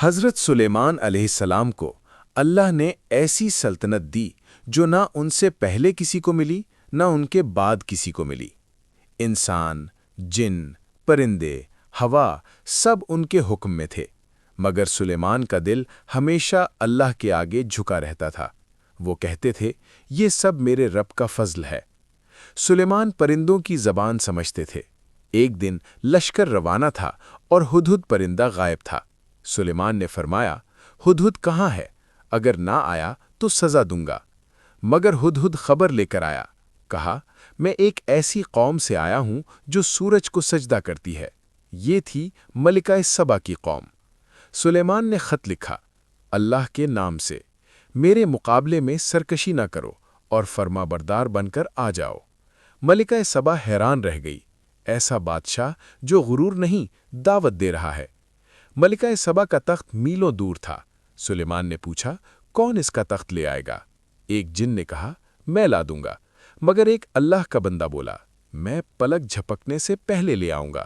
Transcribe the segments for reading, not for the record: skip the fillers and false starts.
حضرت سلیمان علیہ السلام کو اللہ نے ایسی سلطنت دی جو نہ ان سے پہلے کسی کو ملی نہ ان کے بعد کسی کو ملی۔ انسان، جن، پرندے، ہوا سب ان کے حکم میں تھے، مگر سلیمان کا دل ہمیشہ اللہ کے آگے جھکا رہتا تھا۔ وہ کہتے تھے، یہ سب میرے رب کا فضل ہے۔ سلیمان پرندوں کی زبان سمجھتے تھے۔ ایک دن لشکر روانہ تھا اور ہدہد پرندہ غائب تھا۔ سلیمان نے فرمایا، ہدہد کہاں ہے؟ اگر نہ آیا تو سزا دوں گا۔ مگر ہدہد خبر لے کر آیا۔ کہا، میں ایک ایسی قوم سے آیا ہوں جو سورج کو سجدہ کرتی ہے۔ یہ تھی ملکہ سبا کی قوم۔ سلیمان نے خط لکھا، اللہ کے نام سے میرے مقابلے میں سرکشی نہ کرو اور فرما بردار بن کر آ جاؤ۔ ملکہ سبا حیران رہ گئی، ایسا بادشاہ جو غرور نہیں دعوت دے رہا ہے۔ ملکہ سبا کا تخت میلوں دور تھا۔ سلیمان نے پوچھا، کون اس کا تخت لے آئے گا؟ ایک جن نے کہا، میں لا دوں گا۔ مگر ایک اللہ کا بندہ بولا، میں پلک جھپکنے سے پہلے لے آؤں گا۔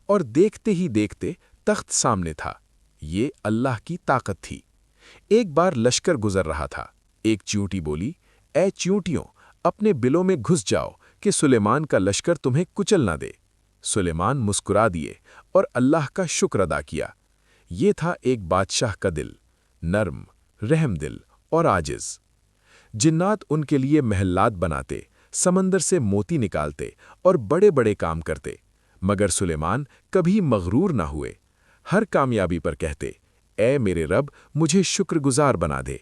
اور دیکھتے ہی دیکھتے تخت سامنے تھا۔ یہ اللہ کی طاقت تھی۔ ایک بار لشکر گزر رہا تھا۔ ایک چیونٹی بولی، اے چیونٹیوں، اپنے بلوں میں گھس جاؤ کہ سلیمان کا لشکر تمہیں کچل نہ دے۔ سلیمان مسکرا دیے اور اللہ کا شکر ادا کیا۔ یہ تھا ایک بادشاہ کا دل، نرم، رحم دل اور عاجز۔ جنات ان کے لیے محلات بناتے، سمندر سے موتی نکالتے اور بڑے بڑے کام کرتے، مگر سلیمان کبھی مغرور نہ ہوئے۔ ہر کامیابی پر کہتے، اے میرے رب، مجھے شکر گزار بنا دے۔